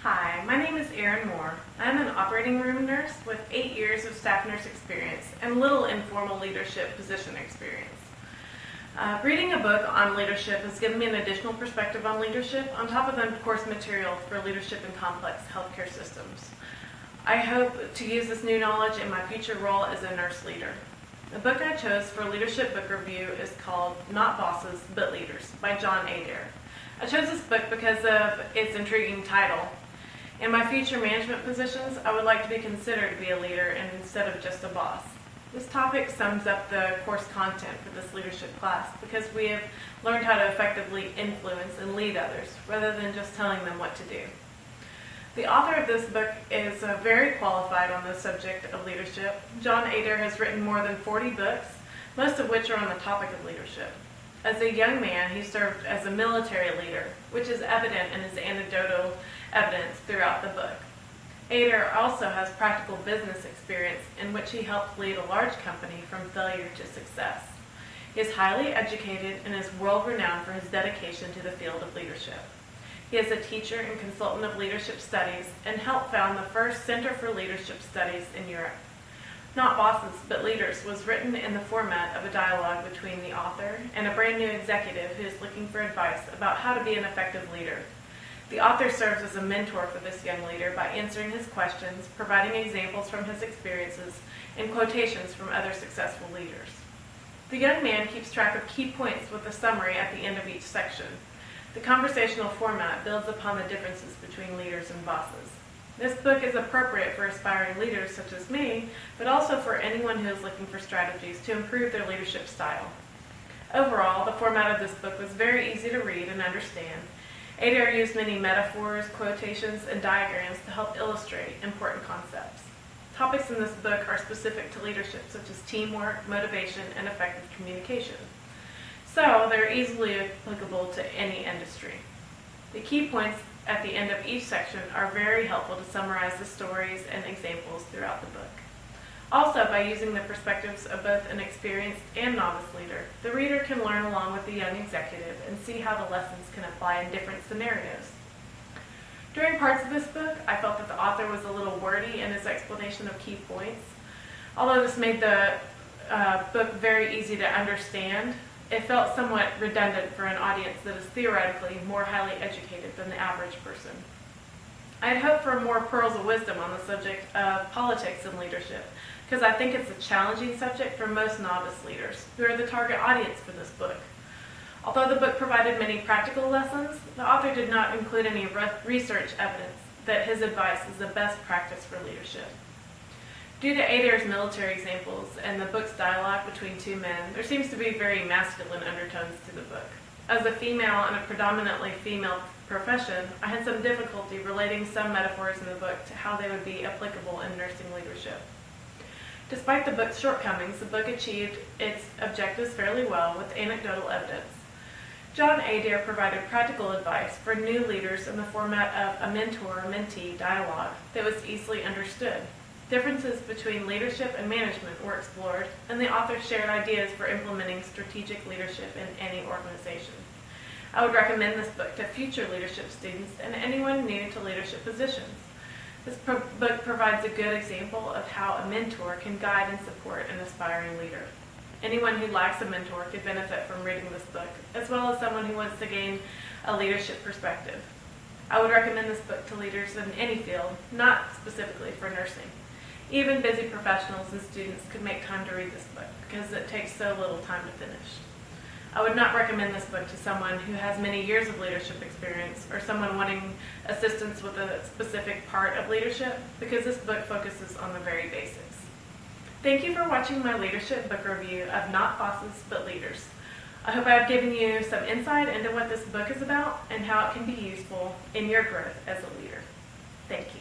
Hi, my name is Erin Moore. I'm an operating room nurse with 8 years of staff nurse experience and little informal leadership position experience. Reading a book on leadership has given me an additional perspective on leadership on top of the course material for leadership in complex healthcare systems. I hope to use this new knowledge in my future role as a nurse leader. The book I chose for leadership book review is called Not Bosses, But Leaders by Adair. I chose this book because of its intriguing title. In my future management positions, I would like to be considered to be a leader instead of just a boss. This topic sums up the course content for this leadership class because we have learned how to effectively influence and lead others rather than just telling them what to do. The author of this book is very qualified on the subject of leadership. Adair has written more than 40 books, most of which are on the topic of leadership. As a young man, he served as a military leader, which is evident in his anecdotal evidence throughout the book. Adair also has practical business experience in which he helped lead a large company from failure to success. He is highly educated and is world-renowned for his dedication to the field of leadership. He is a teacher and consultant of leadership studies and helped found the first Center for Leadership Studies in Europe. Not Bosses, But Leaders was written in the format of a dialogue between the author and a brand new executive who is looking for advice about how to be an effective leader. The author serves as a mentor for this young leader by answering his questions, providing examples from his experiences, and quotations from other successful leaders. The young man keeps track of key points with a summary at the end of each section. The conversational format builds upon the differences between leaders and bosses. This book is appropriate for aspiring leaders such as me, but also for anyone who is looking for strategies to improve their leadership style. Overall, the format of this book was very easy to read and understand. Adair used many metaphors, quotations, and diagrams to help illustrate important concepts. Topics in this book are specific to leadership, such as teamwork, motivation, and effective communication. So they're easily applicable to any industry. The key points at the end of each section are very helpful to summarize the stories and examples throughout the book. Also, by using the perspectives of both an experienced and novice leader, the reader can learn along with the young executive and see how the lessons can apply in different scenarios. During parts of this book, I felt that the author was a little wordy in his explanation of key points. Although this made the book very easy to understand, it felt somewhat redundant for an audience that is theoretically more highly educated than the average person. I had hoped for more pearls of wisdom on the subject of politics and leadership, because I think it's a challenging subject for most novice leaders, who are the target audience for this book. Although the book provided many practical lessons, the author did not include any research evidence that his advice is the best practice for leadership. Due to Adair's military examples and the book's dialogue between two men, there seems to be very masculine undertones to the book. As a female in a predominantly female profession, I had some difficulty relating some metaphors in the book to how they would be applicable in nursing leadership. Despite the book's shortcomings, the book achieved its objectives fairly well with anecdotal evidence. Adair provided practical advice for new leaders in the format of a mentor-mentee dialogue that was easily understood. Differences between leadership and management were explored, and the author shared ideas for implementing strategic leadership in any organization. I would recommend this book to future leadership students and anyone new to leadership positions. This book provides a good example of how a mentor can guide and support an aspiring leader. Anyone who lacks a mentor could benefit from reading this book, as well as someone who wants to gain a leadership perspective. I would recommend this book to leaders in any field, not specifically for nursing. Even busy professionals and students could make time to read this book because it takes so little time to finish. I would not recommend this book to someone who has many years of leadership experience or someone wanting assistance with a specific part of leadership because this book focuses on the very basics. Thank you for watching my leadership book review of Not Bosses, But Leaders. I hope I have given you some insight into what this book is about and how it can be useful in your growth as a leader. Thank you.